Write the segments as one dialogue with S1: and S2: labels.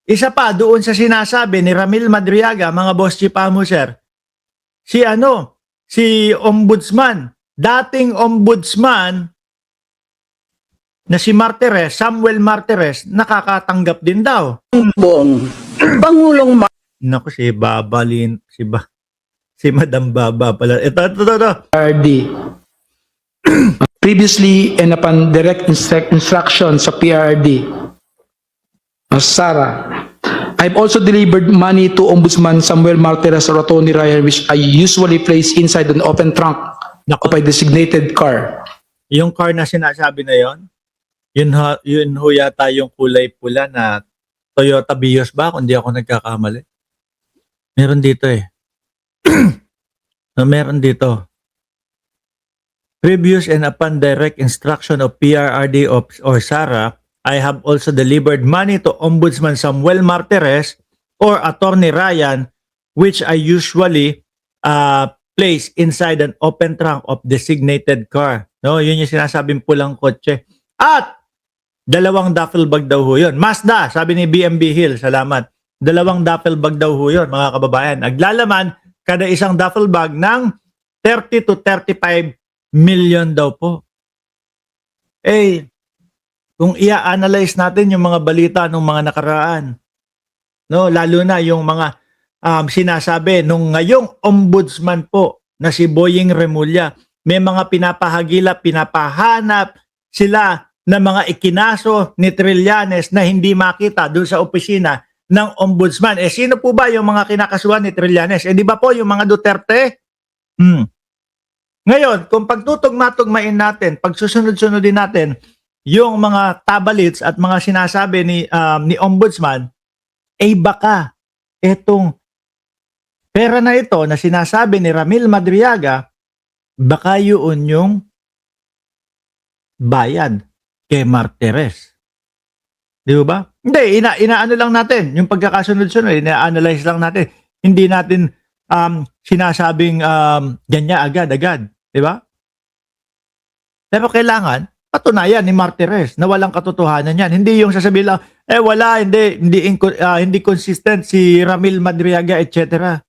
S1: Isa pa doon sa sinasabi ni Ramil Madriaga, mga boss chief amo sir, si ombudsman, dating ombudsman na si Martires, Samuel Martires, nakakatanggap din daw.
S2: Pangulong
S1: Naku, si Madam Baba pala. Ito.
S3: PRD. Previously and upon direct instruction sa PRD, Sara, I've also delivered money to Ombudsman Samuel Martires or Tony Ryan, which I usually place inside an open trunk of a designated car.
S1: Yung car na sinasabi na yun ho yata yung kulay pula na Toyota Vios ba? Kung di ako nagkakamali. Meron dito eh. Meron dito. Previous and upon direct instruction of PRRD or SARA, I have also delivered money to Ombudsman Samuel Martires or Attorney Ryan, which I usually place inside an open trunk of designated car. No, yun yung sinasabing pulang kotse. At 2 duffel bag daw ho yun. Mazda, sabi ni BMB Hill, salamat. 2 duffel bag daw ho yun, mga kababayan. Naglalaman kada isang duffel bag ng 30 to 35 million daw po. Eh, kung i-analyze natin yung mga balita ng mga nakaraan, no, lalo na yung mga sinasabi nung ngayong ombudsman po na si Boying Remulla, may mga pinapahagila, pinapahanap sila na mga ikinaso ni Trillanes na hindi makita doon sa opisina ng ombudsman. Eh sino po ba yung mga kinakasuhan ni Trillanes? Eh di ba po yung mga Duterte? Ngayon, kung pagtutugma-tugmain natin, pagsusunod-sunodin natin yung mga tabalits at mga sinasabi ni ombudsman, eh baka etong pera na ito na sinasabi ni Ramil Madriaga, baka yun yung bayad kay Martires. Di ba? Hindi, inaano lang natin. Yung pagkakasunod-sunod, ina-analyze lang natin. Hindi natin sinasabing ganyan agad-agad. Di ba? Pero kailangan, patunayan ni Martires na walang katotohanan yan. Hindi yung sasabihin lang, wala, hindi consistent si Ramil Madriaga, etc.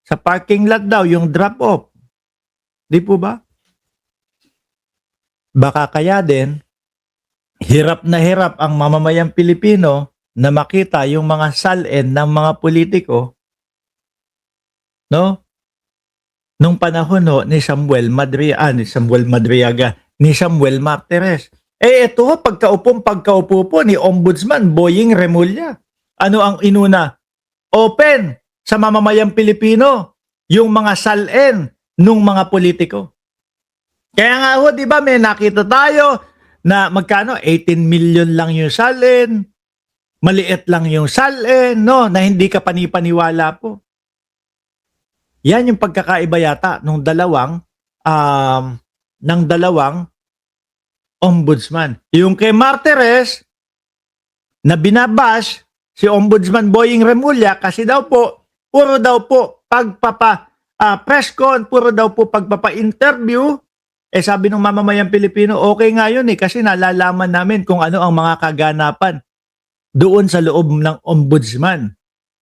S1: Sa parking lot daw, yung drop-off. Di po ba? Baka kaya din, hirap na hirap ang mamamayang Pilipino na makita yung mga salin ng mga politiko, no? Nung panahon ni Samuel Madriaga, ni Samuel Martires. Eh ito pagkaupo po ni Ombudsman Boying Remulla. Ano ang inuna? Open sa mamamayang Pilipino yung mga salin ng mga politiko. Kaya nga ho, di ba, may nakita tayo na magkano? 18 million lang yung salin, maliit lang yung salin, no? Na hindi ka panipaniwala po. Yan yung pagkakaiba yata ng dalawang ombudsman. Yung kay Martires, na binabash si Ombudsman Boying Remulla kasi daw po, puro daw po press con, puro daw po pagpapa-interview. Eh sabi ng mamamayang Pilipino, okay nga yun kasi nalalaman namin kung ano ang mga kaganapan doon sa loob ng ombudsman.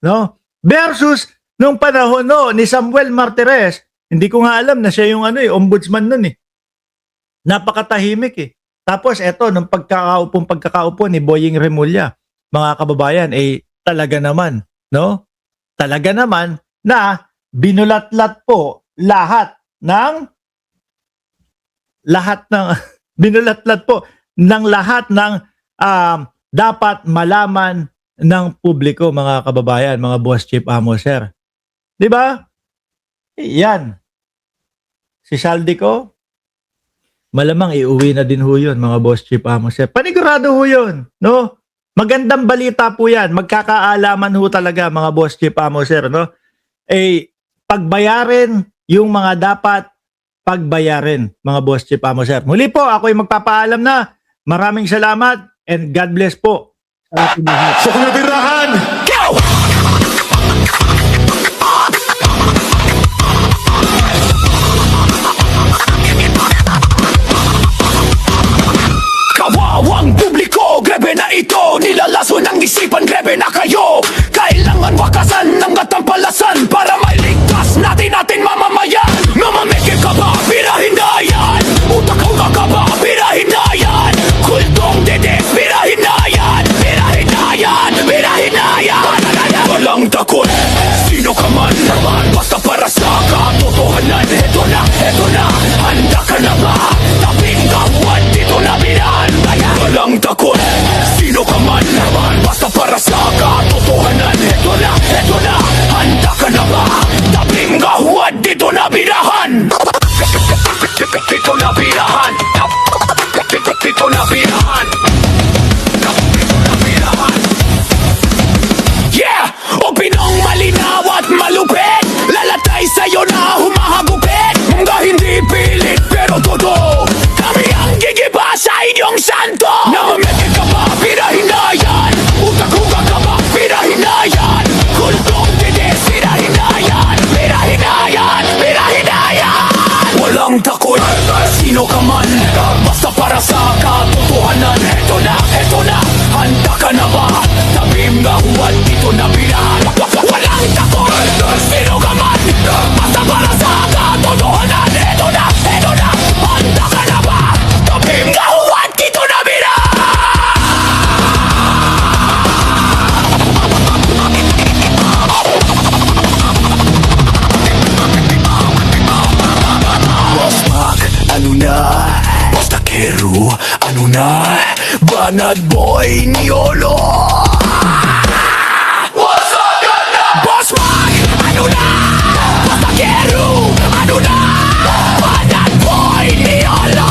S1: No? Versus nung panahon ni Samuel Martires, hindi ko nga alam na siya yung ombudsman nun eh. Napakatahimik eh. Tapos eto, nung pagkakaupo ni Boying Remulla, mga kababayan, talaga naman, no? Talaga naman na binulatlat po lahat ng dapat malaman ng publiko, mga kababayan, mga boss chief amo sir. 'Di ba? Yan. Si Saldico, malamang iuwi na din ho yun, mga boss chief amo sir. Panigurado ho yun, no? Magandang balita po yan. Magkakaalaman ho talaga, mga boss chief amo sir, no? Pagbayarin yung mga dapat pagbayarin, mga boss chief amo sir. Muli po, ako'y magpapaalam na. Maraming salamat and God bless po sa ating lahat.
S4: Sa kunabirahan! Go! Kawawang publiko, grabe na ito! kayo, nilalaso ng isipan, grebe na kayo. Kailangan wakasan ng katampalasan para mailigtas natin mamamayan. Mamameke ka ba? Birahin na yan. Utak ko ka ba? Birahin na yan. Kultong dede, birahin na yan. Birahin na yan. Birahin na yan. Walang takot, sino ka man. Basta para sa katotohanan. Eto na, handa ka na ba? Taping kawan, dito na birahan. Walang takot, sino ka man. Basta para sa katotohanan. Eto na, handa ka na ba? Taping kawan, dito na birahan. Dito na birahan. Dito na birahan. Yeah! O pinong malinaw at malupit, lalatay sa'yo na humahagupit. Mga hindi pilit pero todo, kami ang gigiba sa inyong santo. Namameke ka ba? Birahin na yan. Utakuga ka ba? Birahin na yan. Kultong dides, birahin na yan. Birahin na yan. Birahin na yan. Walang takot, sino ka man. Basta para sa katotohanan. Eto na, handa ka na ba? Tabim nga huwad, dito na birahan. Walang takot, sino ka man. Basta para sa katotohanan. Eto na, handa ka na ba? Tabim nga huwad, dito na birahan. Basmag, ano na? Basta kero, ano na? Banat boy, Niolo. What's up, ganda? Basmag, ano na? Basta kero, ano na? Banat boy, Niolo.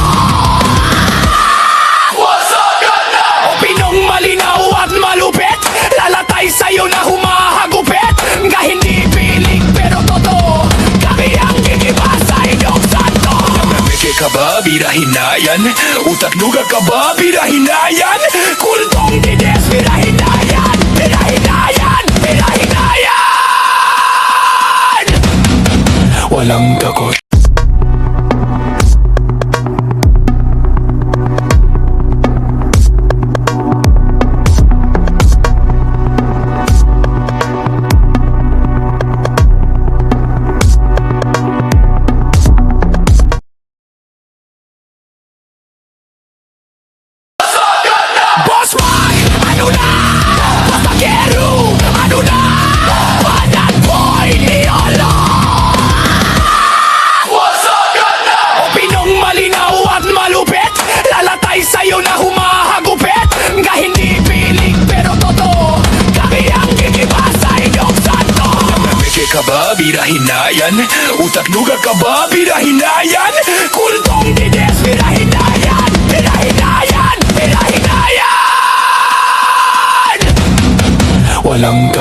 S4: What's up, ganda? O pinong malinaw at malupit, lalatay sa'yo na humahagupit. Nga hindi piling pero totoo, kami ang gigiba sa inyong santo. Namameke ka ba? Birahin na yan. Utak luga ka ba? Birahin na yan. Kultong dides, birahin na yan. Birahin na yan. Birahin na yan. Walang takot. Basmag, ano na? Basta kero, ano na? Banat boy, Niolo. What's up, ganda? O pinong malinaw at malupit, lalatay sa'yo na humahagupit. Nga hindi piling pero totoo, kami ang gigiba sa inyong santo. Namameke ka ba? Birahin na yan. Utak luga ka ba? Birahin na yan. Kultong dides, birahin na yan. Birahin na yan. Birahin na yan. Walang